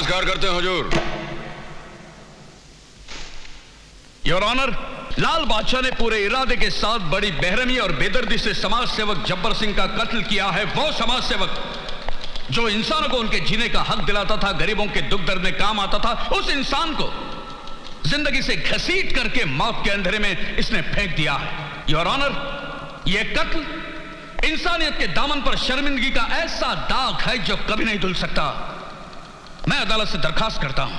नमस्कार करते हैं हुजूर। योर ऑनर, लाल बादशाह ने पूरे इरादे के साथ बड़ी बेरहमी और बेदर्दी से समाज सेवक जब्बर सिंह का कत्ल किया है। वो समाज सेवक जो इंसानों को उनके जीने का हक दिलाता था, गरीबों के दुख दर्द में काम आता था, उस इंसान को जिंदगी से घसीट करके मौत के अंधेरे में इसने फेंक दिया है। योर ऑनर, यह कत्ल इंसानियत के दामन पर शर्मिंदगी का ऐसा दाग है जो कभी नहीं धुल सकता। मैं अदालत से दरखास्त करता हूं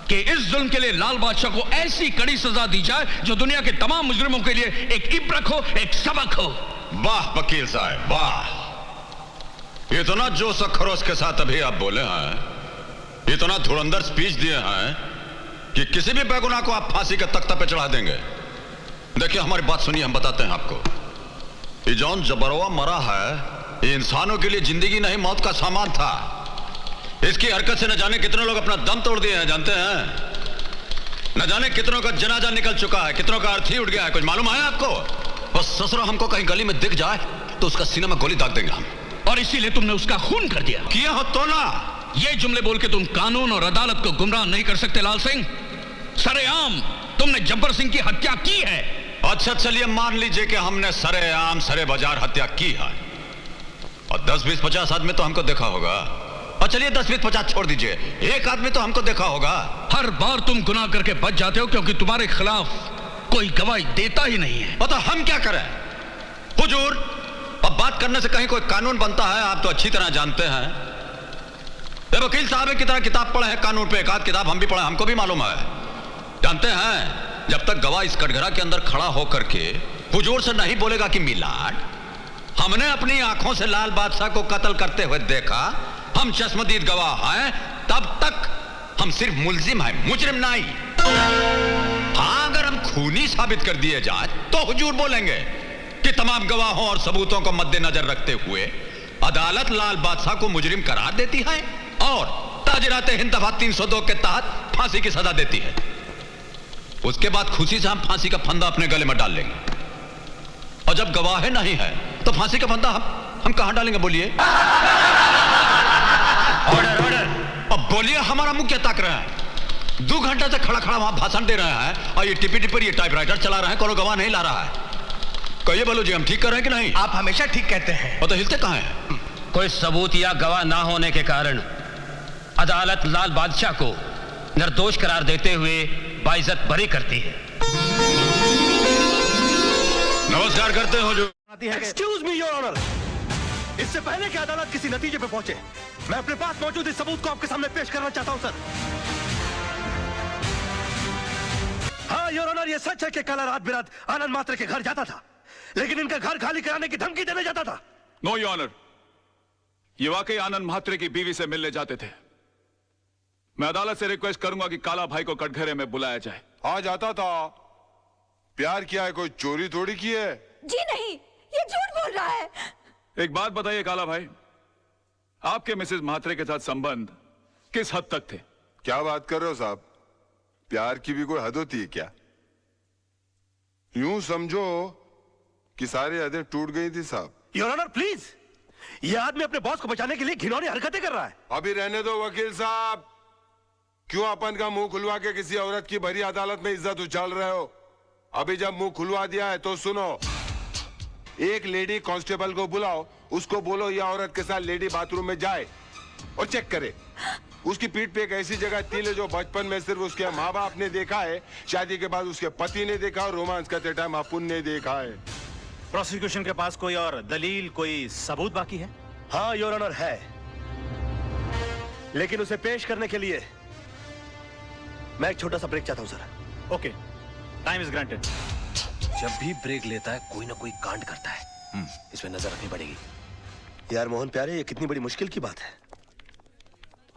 कि इस जुल्म के लिए लाल बादशाह को ऐसी कड़ी सजा दी जाए जो दुनिया के तमाम मुजरिमों के लिए एक इब्रत हो, एक सबक हो। वाह वकील साहब वाह, इतना जोश और खरोश के साथ अभी आप बोले हैं, इतना धुरंधर स्पीच दिए हैं कि किसी भी बेगुनाह को आप फांसी के तख्ते पे चढ़ा देंगे। देखिए हमारी बात सुनिए, हम बताते हैं आपको। ये जौन जबरवा मरा है, ये इंसानों के लिए जिंदगी नहीं मौत का सामान था। इसकी हरकत से न जाने कितने लोग अपना दम तोड़ दिए हैं, जानते हैं? न जाने कितनों का जनाजा निकल चुका है, कितनों का अर्थी उठ गया है। कुछ मालूम है आपको? बस ससुरा हमको कहीं गली में दिख जाए तो उसका सीना में गोली दाग देंगे हम। और इसीलिए तुमने उसका खून कर दिया। किया हो तो ना। ये जुमले बोल के तुम कानून और अदालत को गुमराह नहीं कर सकते लाल सिंह। सरेआम तुमने जब्बर सिंह की हत्या की है। अच्छा चलिए मान लीजिए कि हमने सरेआम सरे बाजार हत्या की है, और 10, 20, 50 आदमी तो हमको देखा होगा। और चलिए 10, 20, 50 छोड़ दीजिए, एक आदमी तो हमको देखा होगा। हर बार तुम गुनाह करके बच जाते हो क्योंकि तुम्हारे खिलाफ कोई गवाही देता ही नहीं है। तो हम क्या करें हुजूर? अब बात करने से कहीं कोई कानून बनता है, आप तो अच्छी तरह जानते हैं। ये वकील साहब की तरह किताब पढ़े हैं कानून पे, एक आध किताब हम भी पढ़े, हमको भी मालूम है। जानते हैं जब तक गवाह इस कटघरा के अंदर खड़ा होकर के हुजूर से नहीं बोलेगा कि मिलाद, हमने अपनी आंखों से लाल बादशाह को कत्ल करते हुए देखा, हम चश्मदीद गवाह हैं, तब तक हम सिर्फ मुल्जिम हैं, मुजरिम नहीं। हाँ, अगर हम खूनी साबित कर दिए जाए तो हुजूर बोलेंगे कि तमाम गवाहों और सबूतों को मद्देनजर रखते हुए अदालत लाल बादशाह को मुजरिम करार देती है और ताजरात हिंद दफा 302 के तहत फांसी की सजा देती है। उसके बाद खुशी से हम फांसी का फंदा अपने गले में डाल लेंगे। और जब गवाह नहीं है तो फांसी का फंदा हम कहां डालेंगे बोलिए? Order order. अब बोलिए, हमारा मुंह क्या ताक रहा है? 2 घंटे से खड़ा खड़ा वहां भाषण दे रहे हैं और ये टिपी टिपर ये टाइपराइटर चला रहे हैं, कोनो गवाह नहीं ला रहा है। कहिए बोलो जी, हम ठीक कर रहे हैं कि नहीं? आप हमेशा ठीक कहते हैं। और तो हिलते कहां हैं? कोई सबूत या गवाह ना होने के कारण अदालत लाल बादशाह को निर्दोष करार देते हुए बाइज्जत बरी करती है। नमस्कार करते हो जो। एक्सक्यूज मी योर ऑनर, इससे पहले कि अदालत किसी नतीजे पे पहुंचे, मैं अपने पास मौजूद इस सबूत को आपके सामने पेश करना चाहता हूं सर। हाँ योर ऑनर, यह सच है कि कल रात बिरात आनंद मात्रे के घर जाता था, लेकिन इनका घर खाली कराने की धमकी देने जाता था। नो योर ऑनर, ये वाकई आनंद म्हात्रे की बीवी से मिलने जाते थे। मैं अदालत से रिक्वेस्ट करूंगा कि काला भाई को कटघरे में बुलाया जाए। हाँ जाता था। प्यार किया है, कोई चोरी थोड़ी की है। जी नहीं, ये झूठ बोल रहा है। एक बात बताइए काला भाई, आपके मिसेस म्हात्रे के साथ संबंध किस हद तक थे? क्या बात कर रहे हो साहब? प्यार की भी कोई हद होती है क्या? यूं समझो कि सारी हदें टूट गई थी साहब। योर ऑनर प्लीज, यह आदमी अपने बॉस को बचाने के लिए घिनौनी हरकतें कर रहा है। अभी रहने दो वकील साहब, क्यों अपन का मुंह खुलवा के किसी औरत की भरी अदालत में इज्जत उछाल रहे हो? अभी जब मुंह खुलवा दिया है तो सुनो, एक लेडी कांस्टेबल को बुलाओ, उसको बोलो यह औरत के साथ लेडी बाथरूम में जाए और चेक करे। उसकी पीठ पे एक ऐसी जगह तिल है जो बचपन में सिर्फ उसके माँ बाप ने देखा है, शादी के बाद उसके पति ने देखा और रोमांस करते टाइम अपुन ने देखा है। प्रोसिक्यूशन के पास कोई और दलील, कोई सबूत बाकी है? हाँ योर ऑनर है, लेकिन उसे पेश करने के लिए मैं एक छोटा सा ब्रेक चाहता हूं sir. Okay, time is granted. जब भी ब्रेक लेता है कोई ना कोई कांड करता है, इस पे नजर रखनी पड़ेगी। यार मोहन प्यारे, ये कितनी बड़ी मुश्किल की बात है।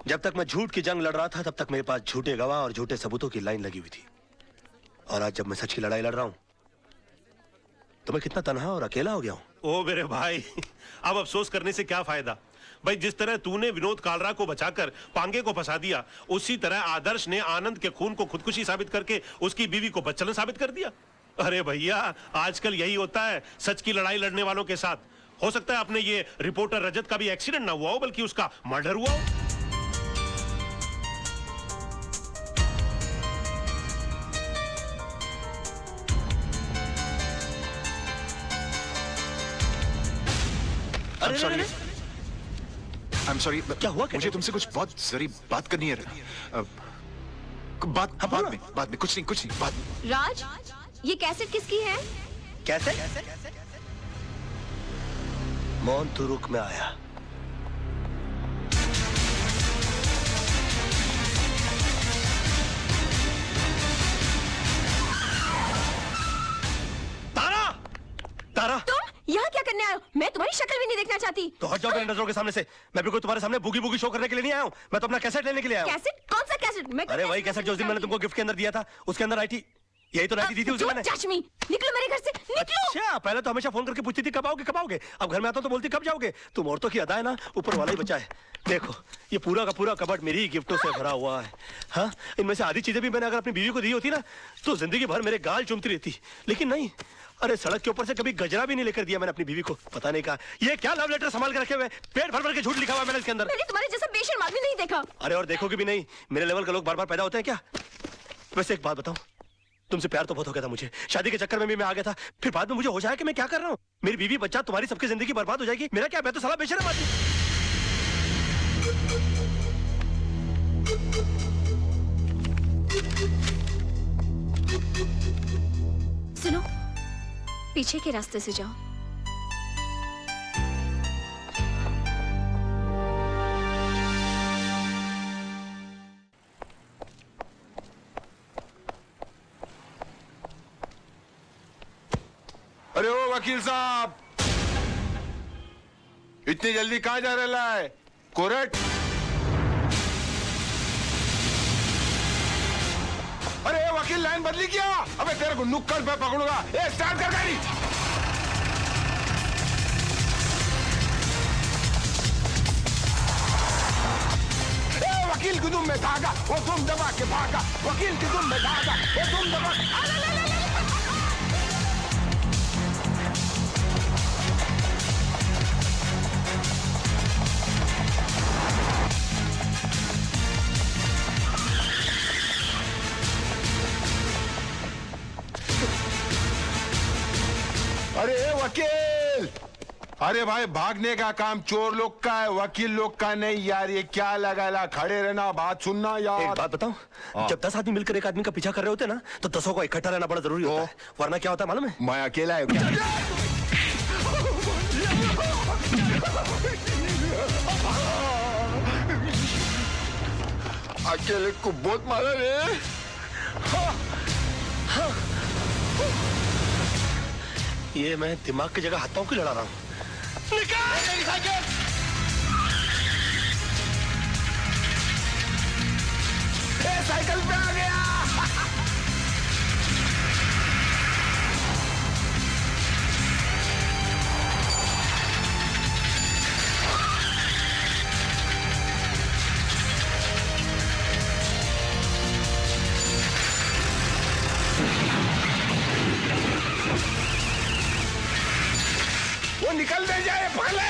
जब तक मैं झूठ की जंग लड़ रहा था तब तक मेरे पास झूठे गवाह और झूठे सबूतों की लाइन लगी हुई थी, और आज जब मैं सच की लड़ाई लड़ रहा हूं तो मैं कितना तन्हा और अकेला हो गया हूं। ओ मेरे भाई, अब अफसोस करने से क्या फायदा भाई। जिस तरह तूने विनोद कालरा को बचाकर पांगे को फंसा दिया, उसी तरह आदर्श ने आनंद के खून को खुदकुशी साबित करके उसकी बीवी को बच्चन साबित कर दिया। अरे भैया, आजकल यही होता है सच की लड़ाई लड़ने वालों के साथ। हो सकता है अपने ये रिपोर्टर रजत का भी एक्सीडेंट ना हुआ हो, बल्कि उसका मर्डर हुआ हो। I'm sorry. I'm sorry. क्या हुआ? मुझे तुमसे कुछ बहुत जरूरी बात करनी है। बाद में कुछ नहीं बाद में। राज, ये कैसेट किसकी है? कैसे? मोहन तू रुक, में आया। तारा! तारा! तुम यहाँ क्या करने आए हो? मैं तुम्हारी शक्ल भी नहीं देखना चाहती। तो हट जाओ मेरे नजरों के सामने से। मैं भी कोई तुम्हारे सामने बुगी बुगी शो करने के लिए नहीं आया हूँ। मैं तो अपना कैसेट लेने के लिए आया हूँ। कैसेट? कौन सा कैसेट? मैं अरे वही कैसेट जो उस दिन मैंने तुमको गिफ्ट के अंदर दिया था, उसके अंदर आई थी। यही तो लाठी दी थी उसे मैंने। चाचमी, निकलो मेरे घर से, निकलो। अच्छा, पहले तो हमेशा फोन करके पूछती थी कब आओगे। अब घर में आता हूं तो बोलती कब जाओगे। तुम औरतों की अदा है ना, ऊपर वाला ही बचा है। देखो, ये पूरा का पूरा कबर्ड मेरी गिफ्टों से भरा हुआ है। हाँ, इनमें से आधी चीजें भी मैंने अगर अपनी बीवी को दी होती ना, तो जिंदगी भर मेरे गाल चूमती रहती। लेकिन नहीं, अरे सड़क के ऊपर से कभी गजरा भी नहीं लेकर दिया मैंने अपनी बीवी को। पता नहीं कहा ये क्या लव लेटर संभाल के रखे हुए, पेट भर भर के झूठ लिखा हुआ मैंने इसके अंदर। मैंने तुम्हारे जैसा बेशर्म आदमी नहीं देखा। अरे और देखोगे भी नहीं, मेरे लेवल के लोग बार बार पैदा होते हैं क्या? वैसे एक बात बताऊं, तुमसे प्यार तो बहुत हो गया था मुझे, शादी के चक्कर में भी मैं आ गया था। फिर बाद में मुझे हो जाए कि मैं क्या कर रहा हूँ, मेरी बीवी बच्चा तुम्हारी सबकी जिंदगी बर्बाद हो जाएगी। मेरा क्या, मैं तो साला बेशर्म आदमी। सुनो, पीछे के रास्ते से जाओ। अरे ओ वकील साहब, इतनी जल्दी कहाँ जा रहा है? कोर्ट? अरे वकील लाइन बदली क्या? अबे तेरे को नुक्कड़ पे पकड़ूंगा। ए स्टार्ट कर गाड़ी। वकील की दुम में धागा, वो तुम दबा के भागा। वकील की दुम में धागा, वो तुम दबा। अरे वकील, अरे भाई भागने का काम चोर लोग का है, वकील लोग का नहीं यार। ये क्या लगा खड़े रहना, बात सुनना यार। एक बात बताऊं, जब 10 आदमी मिलकर एक आदमी का पीछा कर रहे होते ना, तो 10 को इकट्ठा रहना बड़ा जरूरी होता है। वरना क्या होता है मालूम है? मैं अकेला है क्या? अकेले को बहुत मारा रे। ये मैं दिमाग की जगह हाथों की लड़ा रहा हूँ। निकाल मेरी साइकिल। साइकिल पे आ गया। वो निकल दे जाए, पकड़ ले।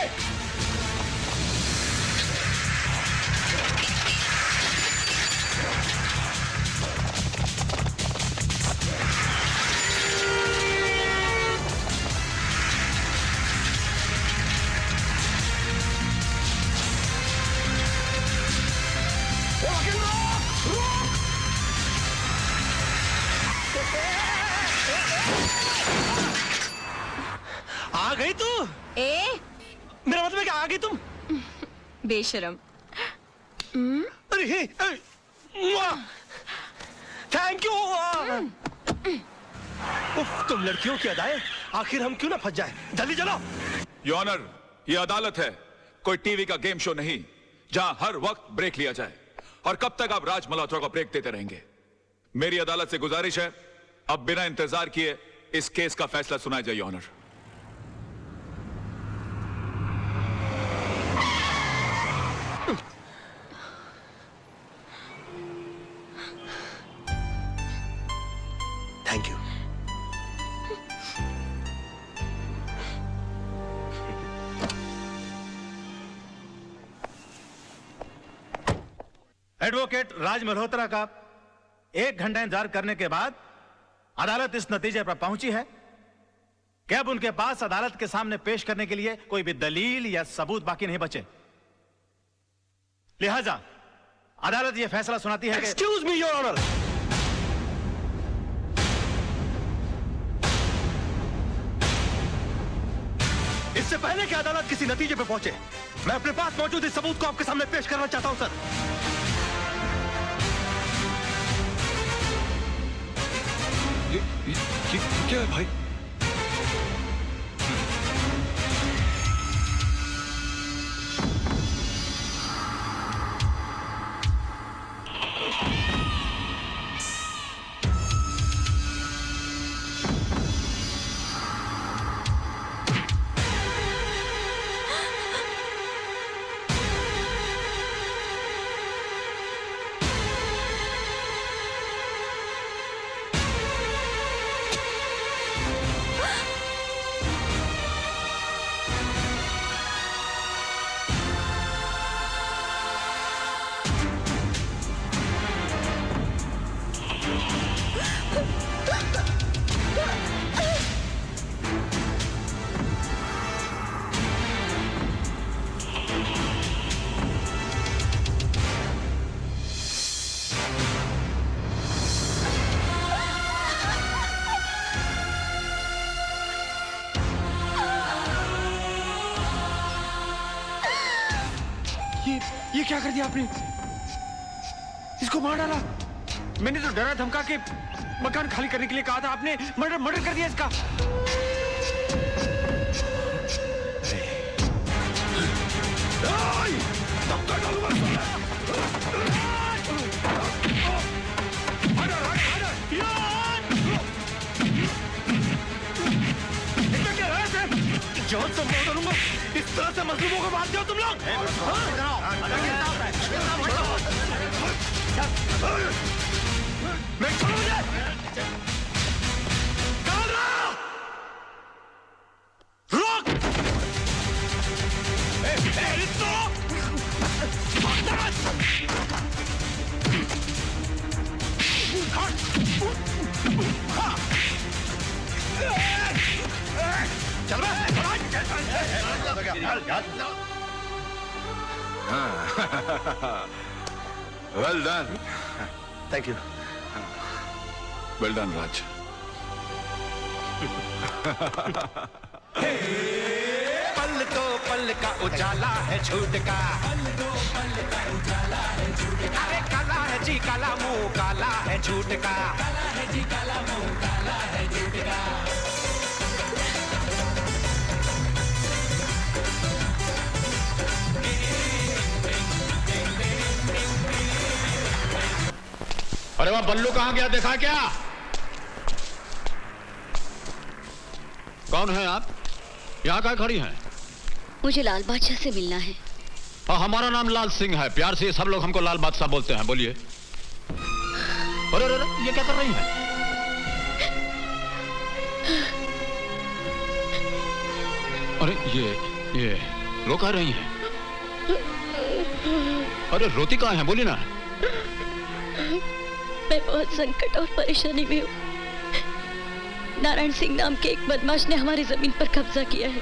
आ गई तू? मेरा मतलब है कि आ गई तुम? बेशरम। अरे हे, थैंक यू। तुम लड़कियों की अदाएं, आखिर हम क्यों ना फंस जाए। जल्दी चलो। योर ऑनर, ये अदालत है, कोई टीवी का गेम शो नहीं जहां हर वक्त ब्रेक लिया जाए। और कब तक आप राज मल्होत्रा को ब्रेक देते रहेंगे? मेरी अदालत से गुजारिश है, अब बिना इंतजार किए इस केस का फैसला सुनाया जाए। Your honour. Thank you. Advocate Raj Malhotra का 1 घंटा इंतजार करने के बाद अदालत इस नतीजे पर पहुंची है कि अब उनके पास अदालत के सामने पेश करने के लिए कोई भी दलील या सबूत बाकी नहीं बचे। लिहाजा अदालत यह फैसला सुनाती है कि एक्सक्यूज मी योर ऑनर। इससे पहले कि अदालत किसी नतीजे पे पहुंचे, मैं अपने पास मौजूद इस सबूत को आपके सामने पेश करना चाहता हूं सर। ये क्या है भाई? ये क्या कर दिया आपने? इसको मार डाला। मैंने तो डरा धमका के मकान खाली करने के लिए कहा था, आपने मर्डर कर दिया इसका। जान से मार डालूंगा। इस तरह से मजलूमों को मारते हो तुम लोग? मैं छोड़ो मुझे। रोक। चल well done. Thank you. Well done Raj. पल तो पल का उजाला है झूठ का, अरे काला है जी काला, मुंह काला है झूठ का, काला है जी काला, मुंह काला है झूठ का। अरे वहां बल्लू कहां गया, देखा क्या? कौन है आप? यहाँ क्या खड़ी हैं? मुझे लाल बादशाह से मिलना है। हाँ, हमारा नाम लाल सिंह है। प्यार से सब लोग हमको लाल बादशाह बोलते हैं। बोलिए। अरे अरे ये क्या कर रही हैं? अरे ये रो कह रही हैं? अरे रोती कहाँ है? बोली ना। मैं बहुत संकट और परेशानी में हूँ। नारायण सिंह नाम के एक बदमाश ने हमारी जमीन पर कब्जा किया है।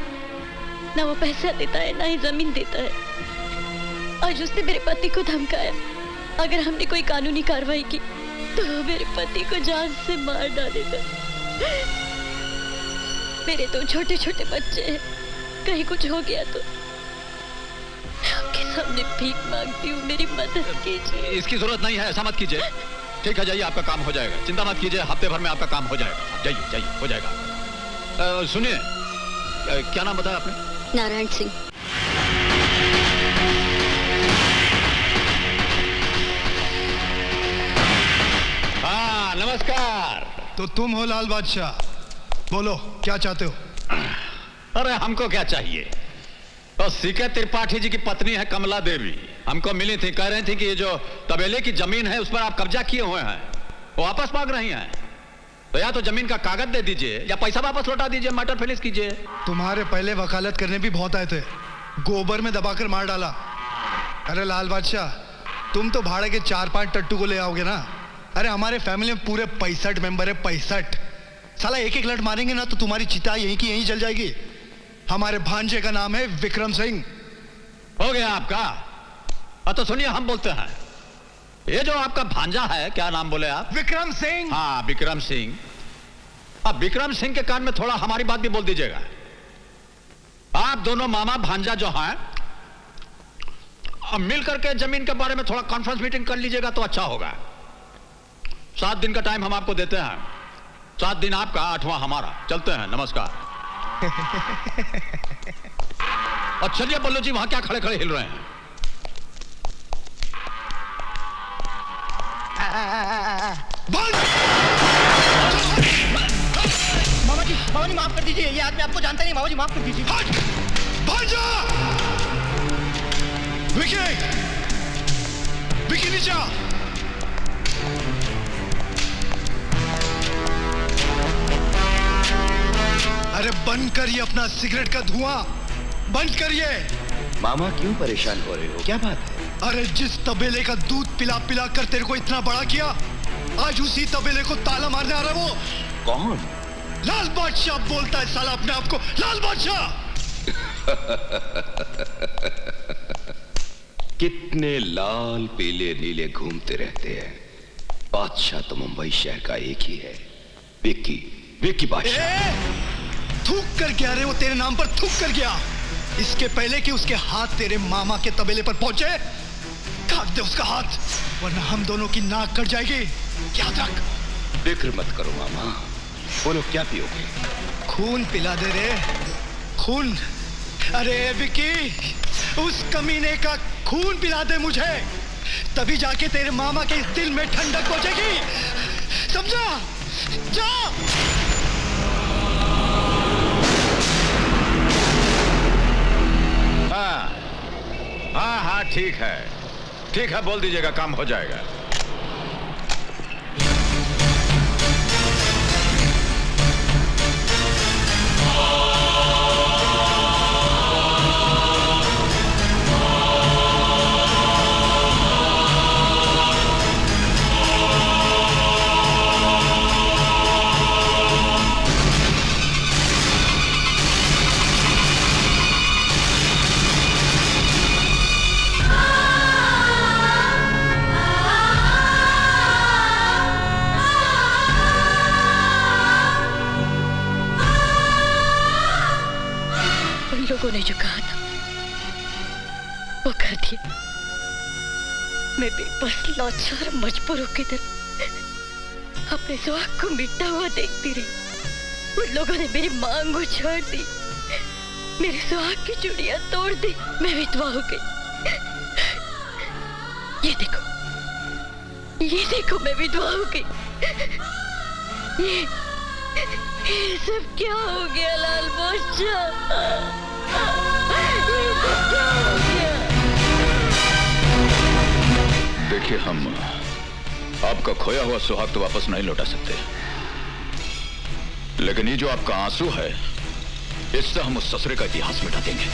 ना वो पैसा देता है, ना ही जमीन देता है। आज उसने मेरे पति को धमकाया, अगर हमने कोई कानूनी कार्रवाई की तो वो मेरे पति को जान से मार डालेगा। मेरे दो छोटे छोटे बच्चे हैं, कहीं कुछ हो गया तो आपके सामने भीख मांगती हूँ, मेरी मदद कीजिए। इसकी जरूरत नहीं है, ऐसा मत कीजिए। ठीक है, जाइए, आपका काम हो जाएगा। चिंता मत कीजिए, हफ्ते भर में आपका काम हो जाएगा। जाइए जाइए, हो जाएगा। सुनिए, क्या नाम बताया आपने? नारायण सिंह। हाँ, नमस्कार। तो तुम हो लाल बादशाह, बोलो क्या चाहते हो? अरे हमको क्या चाहिए? तो सीके त्रिपाठी जी की पत्नी है कमला देवी, हमको मिली थी। कह रही थी कि ये जो तबेले की जमीन है उस पर आप कब्जा किए हुए हैं, वो वापस मांग रही हैं। तो या तो जमीन का कागज दे दीजिए या पैसा वापस लौटा दीजिए, मैटर फिनिश कीजिए। तुम्हारे पहले वकालत करने भी बहुत आए थे, गोबर में दबाकर मार डाला। अरे लाल बादशाह, तुम तो भाड़े के 4-5 टट्टू को ले आओगे ना। अरे हमारे फैमिली में पूरे 65 मेंबर है, 65। साला एक एक लट मारेंगे ना तो तुम्हारी चिता यहीं की यहीं जल जाएगी। हमारे भांजे का नाम है विक्रम सिंह। हो गया आपका? तो सुनिए, हम बोलते हैं, ये जो आपका भांजा है, क्या नाम बोले आप? विक्रम सिंह। हाँ, विक्रम सिंह। अब विक्रम सिंह के कान में थोड़ा हमारी बात भी बोल दीजिएगा। आप दोनों मामा भांजा जो हैं, अब मिल करके जमीन के बारे में थोड़ा कॉन्फ्रेंस मीटिंग कर लीजिएगा तो अच्छा होगा। 7 दिन का टाइम हम आपको देते हैं। 7 दिन आपका, 8वां हमारा। चलते हैं, नमस्कार। और चलिए बल्लू जी, वहां क्या खड़े खड़े हिल रहे हैं? मामा जी माफ कर दीजिए, ये आदमी आपको जानता नहीं। मामा जी माफ कर दीजिए। भांजा! विकी नीचे आ। अरे बंद करिए अपना सिगरेट का धुआं, बंद करिए। मामा क्यों परेशान हो रहे हो, क्या बात है? अरे जिस तबेले का दूध पिला पिला कर तेरे को इतना बड़ा किया, आज उसी तबेले को ताला मारने आ रहा है। वो कौन? लाल बादशाह बोलता है साला अपने आप को, लाल बादशाह। कितने लाल पीले नीले घूमते रहते हैं, बादशाह तो मुंबई शहर का एक ही है, विक्की बादशाह। थूक कर गया रे, वो तेरे नाम पर थूक कर गया। इसके पहले कि उसके हाथ तेरे मामा के तबेले पर पहुंचे, काट दे उसका हाथ, वरना हम दोनों की नाक कट जाएगी, याद रख। फिक्र मत करो मामा। बोलो क्या पियोगे? खून पिला दे रे, खून। अरे विकी, उस कमीने का खून पिला दे मुझे, तभी जाके तेरे मामा के दिल में ठंडक पहुंचेगी, समझा? जा। हाँ, ठीक है, बोल दीजिएगा, काम हो जाएगा। लोगों ने जो कहा था वो कर दिया। मैं बेबस, लाचार, मजबूर होकर अपने सुहाग को मिटता हुआ देखती रही। उन लोगों ने मेरी मांग उछाड़ दी, मेरे सुहाग की चूड़ियां तोड़ दी, मैं विधवा हो गई। ये देखो मैं विधवा हो गई। ये सब क्या हो गया लाल बादशाह? देखिए, हम आपका खोया हुआ सुहाग तो वापस नहीं लौटा सकते, लेकिन ये जो आपका आंसू है, इससे हम उस ससुरे का इतिहास मिटा देंगे।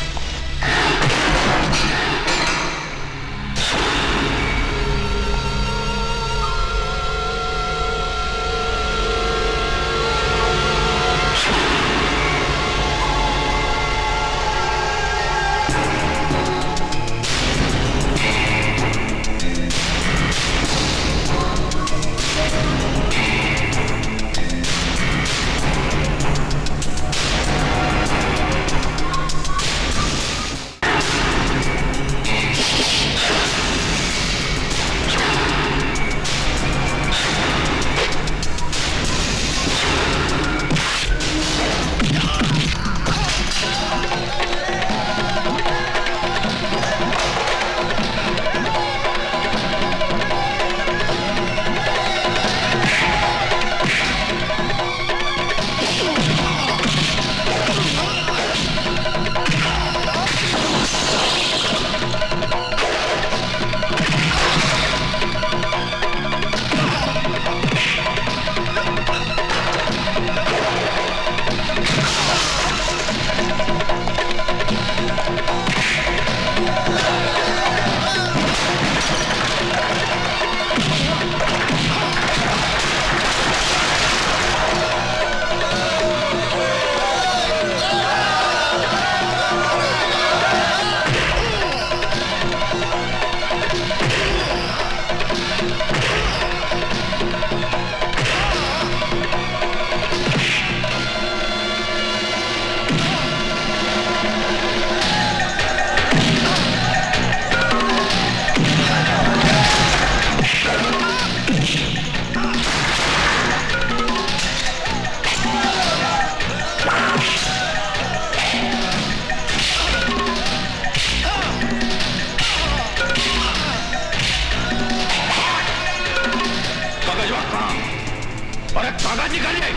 अरे कागज निकालिए।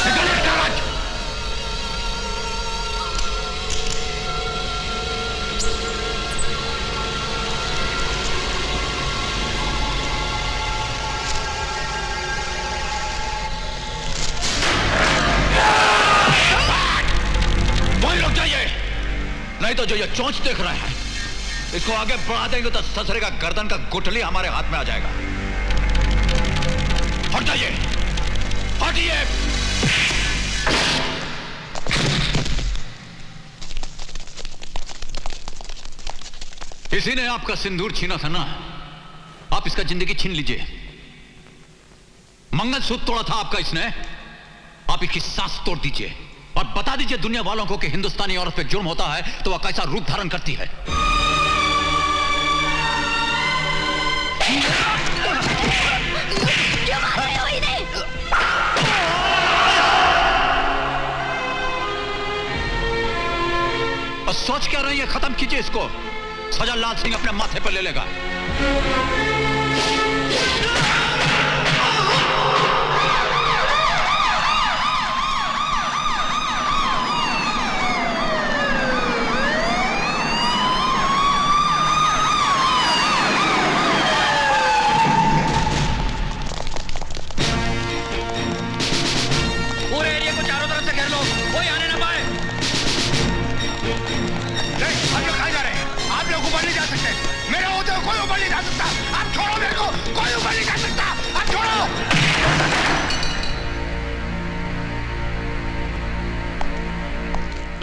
निकालिए कागज। वहीं रुक जाइए, नहीं तो जो ये चोंच देख रहे हैं इसको आगे बढ़ा देंगे तो ससुरे का गर्दन का गुठली हमारे हाथ में आ जाएगा। हट जाइए, हटिए। इसी ने आपका सिंदूर छीना था ना, आप इसका जिंदगी छीन लीजिए। मंगलसूत्र तोड़ा था आपका इसने, आप इसकी सांस तोड़ दीजिए और बता दीजिए दुनिया वालों को कि हिंदुस्तानी औरत पे जुर्म होता है तो वह कैसा रूप धारण करती है। क्यों मार रहे हो इन्हें? और सोच क्या रही है, खत्म कीजिए इसको। सजा लाल सिंह अपने माथे पर ले लेगा।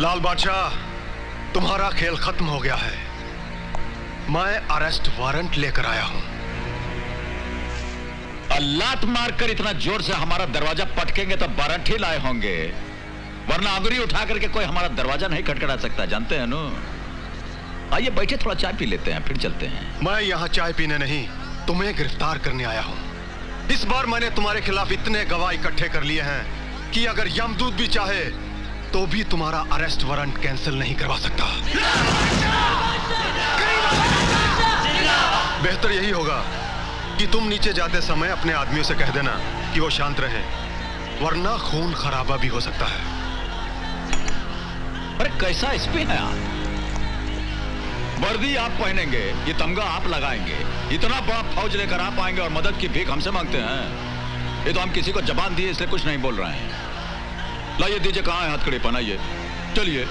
लाल बादशाह, तुम्हारा खेल खत्म हो गया है। मैं अरेस्ट वारंट लेकर आया हूं। लात मारकर इतना जोर से हमारा दरवाजा पटकेंगे तो वारंट ही लाए होंगे, वरना अंगुली उठा करके कोई हमारा दरवाजा नहीं खटखटा सकता, जानते हैं नो। आइए बैठे, थोड़ा चाय पी लेते हैं फिर चलते हैं। मैं यहाँ चाय पीने नहीं, तुम्हें गिरफ्तार करने आया हूँ। इस बार मैंने तुम्हारे खिलाफ इतने गवाह इकट्ठे कर लिए हैं कि अगर यमदूत भी चाहे तो भी तुम्हारा अरेस्ट वारंट कैंसिल नहीं करवा सकता। बेहतर यही होगा कि तुम नीचे जाते समय अपने आदमियों से कह देना कि वो शांत रहें, वरना खून खराबा भी हो सकता है। अरे कैसा एसपी है आप? वर्दी आप पहनेंगे, ये तमगा आप लगाएंगे, इतना बड़ा फौज लेकर आप आएंगे और मदद की भीख हमसे मांगते हैं। ये तो हम किसी को जबान दिए इसलिए कुछ नहीं बोल रहे हैं। लाइए दीजिए, कहाँ है हथकड़ी, पहनाइए, चलिए।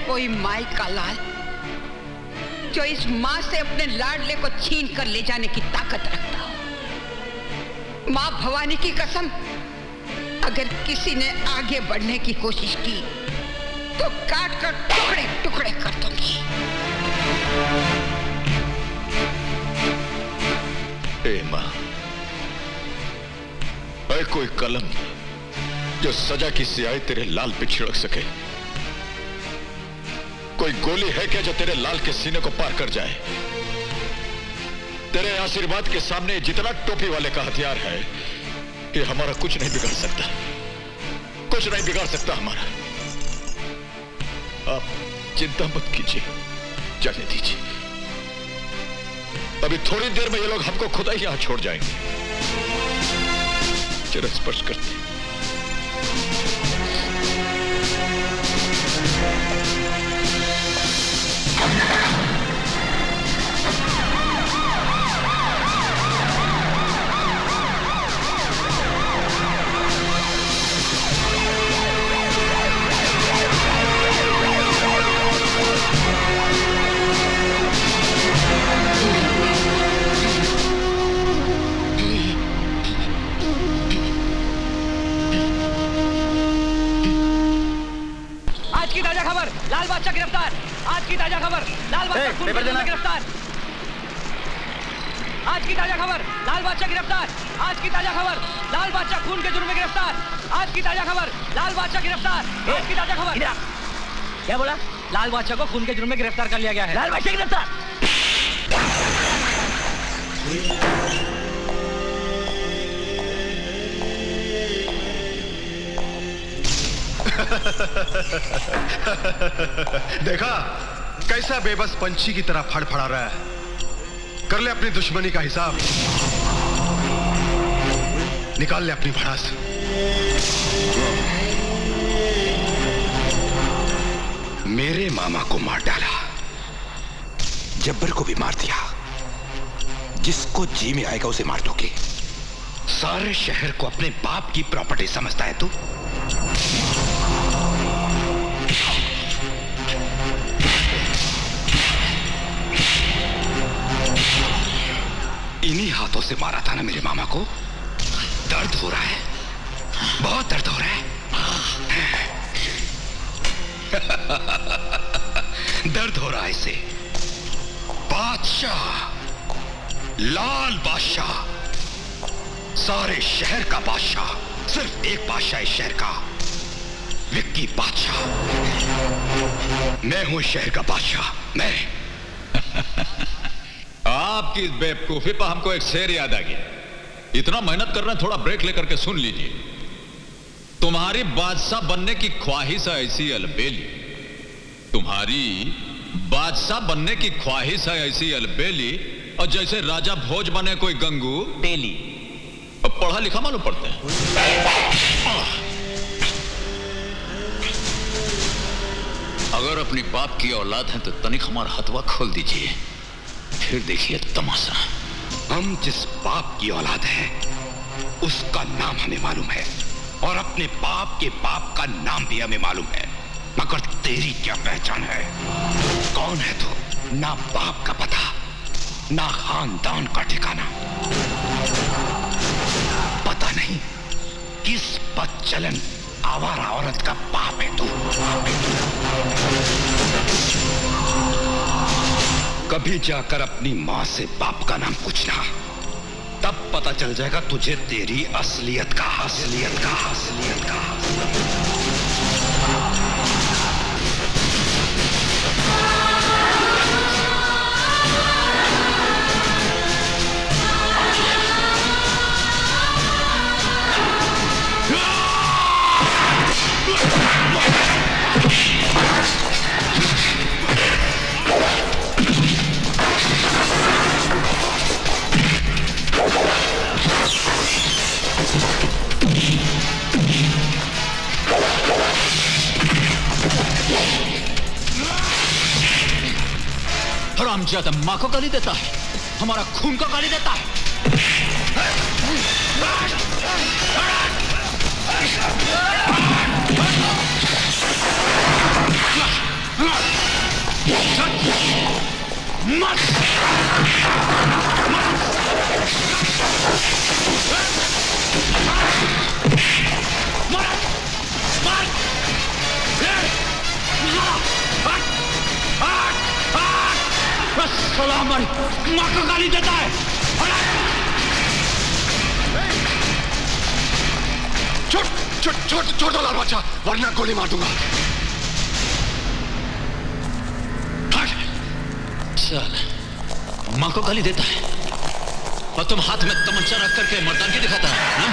कोई माई का लाल जो इस मां से अपने लाडले को छीन कर ले जाने की ताकत रखता हो। मां भवानी की कसम, अगर किसी ने आगे बढ़ने की कोशिश की तो काट कर टुकड़े टुकड़े कर दूंगी। कलम जो सजा की स्याही तेरे लाल पे छिड़क सके? कोई गोली है क्या जो तेरे लाल के सीने को पार कर जाए? तेरे आशीर्वाद के सामने जितना टोपी वाले का हथियार है, ये हमारा कुछ नहीं बिगाड़ सकता, कुछ नहीं बिगाड़ सकता हमारा। आप चिंता मत कीजिए, जाने दीजिए। अभी थोड़ी देर में ये लोग हमको खुदा ही यहां छोड़ जाएंगे। जरा स्पर्श करते। लाल बादशाह गिरफ्तार। आज की ताजा खबर, लाल बादशाह खून के जुर्म में गिरफ्तार। आज की ताजा खबर, लाल बादशाह गिरफ्तार। आज की ताजा खबर, लाल बादशाह खून के जुर्म में गिरफ्तार। आज की ताजा खबर, लाल बादशाह गिरफ्तार। आज की ताजा खबर। क्या बोला? लाल बादशाह को खून के जुर्म में गिरफ्तार कर लिया गया है। लाल बादशाह गिरफ्तार। देखा कैसा बेबस पंछी की तरह फड़फड़ा रहा है। कर ले अपनी दुश्मनी का हिसाब, निकाल ले अपनी भड़ास। मेरे मामा को मार डाला, जब्बर को भी मार दिया। जिसको जी में आएगा उसे मार दोगे। सारे शहर को अपने बाप की प्रॉपर्टी समझता है तू? इन्हीं हाथों से मारा था ना मेरे मामा को। दर्द हो रहा है, बहुत दर्द हो रहा है। दर्द हो रहा है इसे। बादशाह, लाल बादशाह, सारे शहर का बादशाह। सिर्फ एक बादशाह इस शहर का, विक्की बादशाह। मैं हूं शहर का बादशाह, मैं। आपकी इस बेवकूफी पर हमको एक शेर याद आ गया। इतना मेहनत कर रहे हैं, थोड़ा ब्रेक लेकर के सुन लीजिए। तुम्हारी बादशाह बनने की ख्वाहिश है ऐसी अलबेली, तुम्हारी बादशाह बनने की ख्वाहिश है ऐसी अलबेली, और जैसे राजा भोज बने कोई गंगू डेली। अब पढ़ा लिखा मालूम पड़ते हैं। अगर अपनी बाप की औलाद है तो तनिक हमारा हथवा खोल दीजिए, फिर देखिए तमाशा। हम जिस बाप की औलाद हैं, उसका नाम हमें मालूम है, और अपने बाप के बाप का नाम भी हमें मालूम है। मगर तेरी क्या पहचान है? कौन है तू? ना बाप का पता, ना खानदान का ठिकाना। पता नहीं किस बदचलन आवारा औरत का बाप है तू। कभी जाकर अपनी मां से बाप का नाम पूछना, तब पता चल जाएगा तुझे तेरी असलियत का। हरामजादा माँ को गाली देता है, हमारा खून को गाली देता है। हमारी माँ को गाली देता है। छोड़ दो लाल बादशाह, वरना गोली मार दूंगा। चल, माँ को गाली देता है और तुम हाथ में तमंचा रख करके मर्दानगी दिखाता है, हाँ?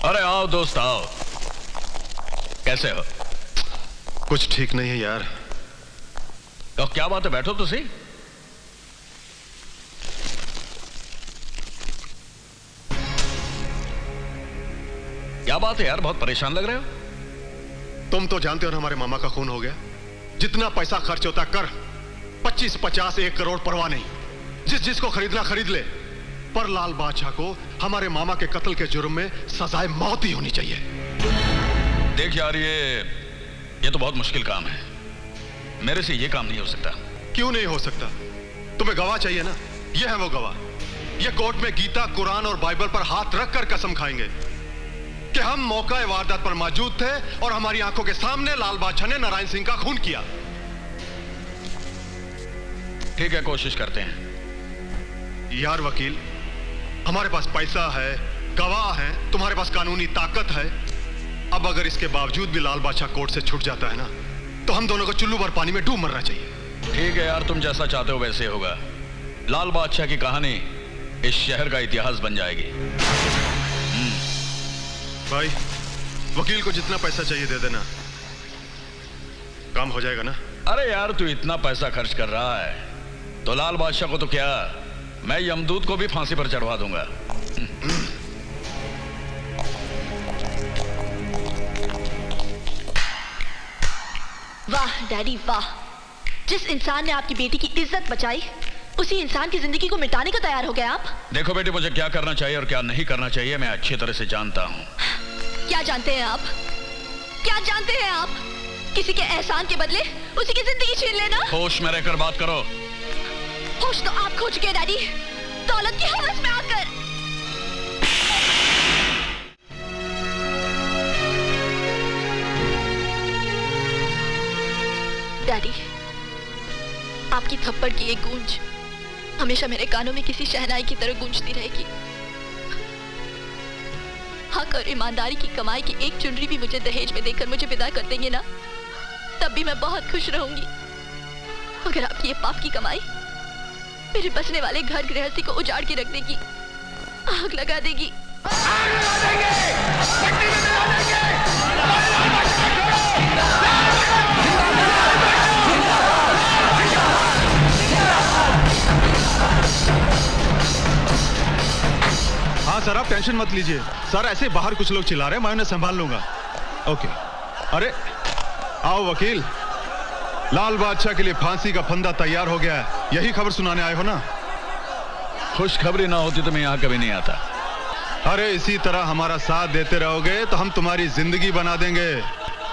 अरे आओ दोस्त आओ, कैसे हो? कुछ ठीक नहीं है यार। तो क्या बात है, बैठो तो सही। क्या बात है यार, बहुत परेशान लग रहे हो। तुम तो जानते हो ना हमारे मामा का खून हो गया। जितना पैसा खर्च होता कर, 25, 50, 1 करोड़ परवाह नहीं, जिसको खरीदना खरीद ले, पर लाल बादशाह को हमारे मामा के कत्ल के जुर्म में सजाए मौत ही होनी चाहिए। देख यार, ये तो बहुत मुश्किल काम है, मेरे से ये काम नहीं हो सकता। क्यों नहीं हो सकता? तुम्हें गवाह चाहिए ना, ये है वो गवाह। ये कोर्ट में गीता, कुरान और बाइबल पर हाथ रखकर कसम खाएंगे कि हम मौका वारदात पर मौजूद थे और हमारी आंखों के सामने लाल बादशाह ने नारायण सिंह का खून किया। ठीक है, कोशिश करते हैं। यार वकील, हमारे पास पैसा है, गवाह है, तुम्हारे पास कानूनी ताकत है। अब अगर इसके बावजूद भी लाल बादशाह कोर्ट से छूट जाता है ना, तो हम दोनों को चुल्लू भर पानी में डूब मरना चाहिए। ठीक है यार, तुम जैसा चाहते हो वैसे होगा। लाल बादशाह की कहानी इस शहर का इतिहास बन जाएगी। भाई, वकील को जितना पैसा चाहिए दे देना, काम हो जाएगा ना? अरे यार, तू इतना पैसा खर्च कर रहा है तो लाल बादशाह को तो क्या, मैं यमदूत को भी फांसी पर चढ़वा दूंगा। वाह डैडी वाह, जिस इंसान ने आपकी बेटी की इज्जत बचाई, उसी इंसान की जिंदगी को मिटाने को तैयार हो गए आप। देखो बेटी, मुझे क्या करना चाहिए और क्या नहीं करना चाहिए मैं अच्छी तरह से जानता हूँ। क्या जानते हैं आप? क्या जानते हैं आप? किसी के एहसान के बदले उसी की जिंदगी छीन लेना। होश में रहकर बात करो। होश तो आप खो चुके हैं डैडी, दौलत की हवस में आकर। डैडी, आपकी थप्पड़ की एक गूंज हमेशा मेरे कानों में किसी शहनाई की तरह गूंजती रहेगी। हक और ईमानदारी की कमाई की एक चुनरी भी मुझे दहेज में देकर मुझे विदा कर देंगे ना, तब भी मैं बहुत खुश रहूंगी। अगर आपकी ये पाप की कमाई मेरे बसने वाले घर गृहस्थी को उजाड़ के रख देगी, आग लगा देगी। हाँ सर, आप टेंशन मत लीजिए सर, ऐसे बाहर कुछ लोग चिल्ला रहे हैं, मैं उन्हें संभाल लूंगा। ओके। अरे आओ वकील, लाल बादशाह के लिए फांसी का फंदा तैयार हो गया है, यही खबर सुनाने आए हो ना? खुशखबरी ना होती तो मैं यहाँ कभी नहीं आता। अरे इसी तरह हमारा साथ देते रहोगे तो हम तुम्हारी जिंदगी बना देंगे।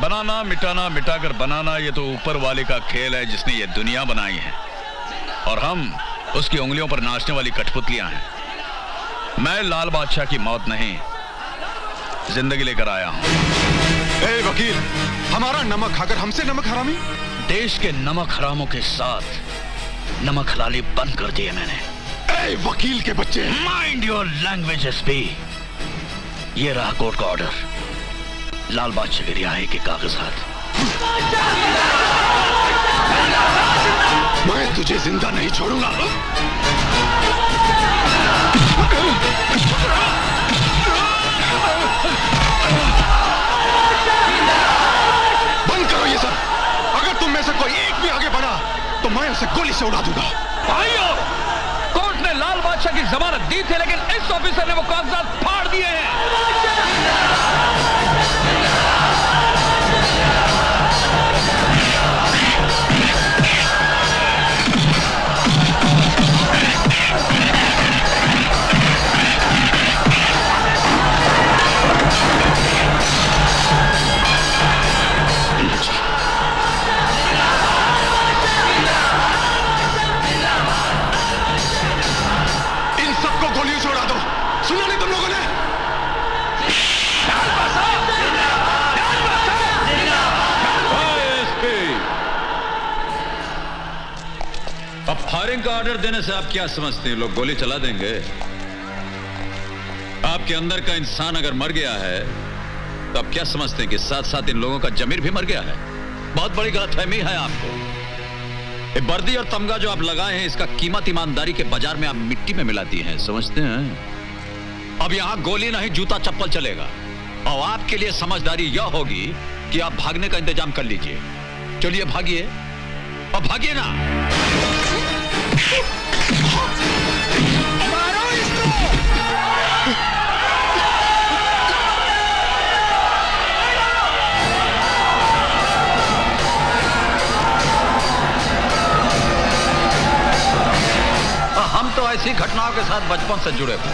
बनाना मिटाना, मिटाकर बनाना, ये तो ऊपर वाले का खेल है जिसने ये दुनिया बनाई है, और हम उसकी उंगलियों पर नाचने वाली कठपुतलियां हैं। मैं लाल बादशाह की मौत नहीं, जिंदगी लेकर आया हूं। ए वकील, हमारा नमक खाकर हमसे नमक हरामी? देश के नमक हरामों के साथ नमक हलाली बंद कर दिए मैंने। ए वकील के बच्चे, माइंड योर लैंग्वेज एसपी। ये रहा कोर्ट का ऑर्डर, लाल बादशाह की रिहाई के कागजात। मैं तुझे जिंदा नहीं छोड़ूंगा। बंद करो ये सब। अगर तुम में से कोई एक भी आगे बढ़ा तो मैं उसे गोली से उड़ा दूंगा। भाइयों, कोर्ट ने लाल बादशाह की जमानत दी थी, लेकिन इस ऑफिसर ने वो कागजात फाड़ दिए हैं। इन सबको गोलियों से उड़ा दो। सुना नहीं तुम लोगों ने? फायरिंग का ऑर्डर देने से आप क्या समझते हैं लोग गोली चला देंगे? आपके अंदर का इंसान अगर मर गया है तो आप क्या समझते हैं कि साथ साथ इन लोगों का जमीर भी मर गया है? बहुत बड़ी गलतफहमी है आपको। ये वर्दी और तमगा जो आप लगाए हैं इसका कीमत ईमानदारी के बाजार में आप मिट्टी में मिलाती हैं, समझते हैं? अब यहां गोली नहीं जूता चप्पल चलेगा और आपके लिए समझदारी यह होगी कि आप भागने का इंतजाम कर लीजिए। चलिए भागिए और भागिए ना। मारो इसको। हम तो ऐसी घटनाओं के साथ बचपन से जुड़े हुए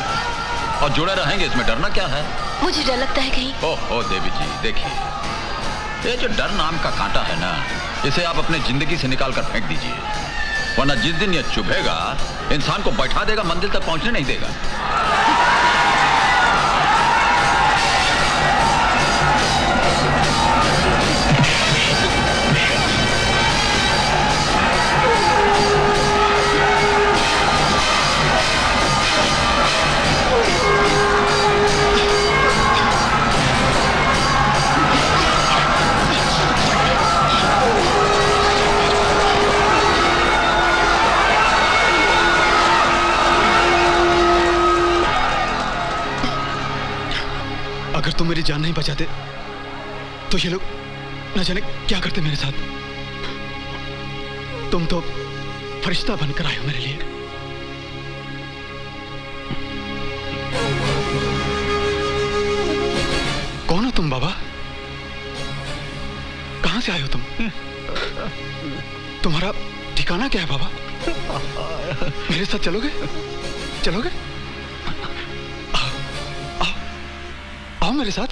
और जुड़े रहेंगे, इसमें डरना क्या है? मुझे डर लगता है कहीं। ओहो देवी जी, देखिए ये जो डर नाम का कांटा है ना, इसे आप अपने जिंदगी से निकाल कर फेंक दीजिए, वरना जिस दिन ये चुभेगा इंसान को बैठा देगा, मंजिल तक पहुंचने नहीं देगा। अगर तुम मेरी जान नहीं बचाते तो ये लोग न जाने क्या करते मेरे साथ। तुम तो फरिश्ता बनकर आए हो मेरे लिए। कौन हो तुम बाबा? कहां से आए हो तुम? तुम्हारा ठिकाना क्या है बाबा? मेरे साथ चलोगे? चलोगे? आओ मेरे साथ।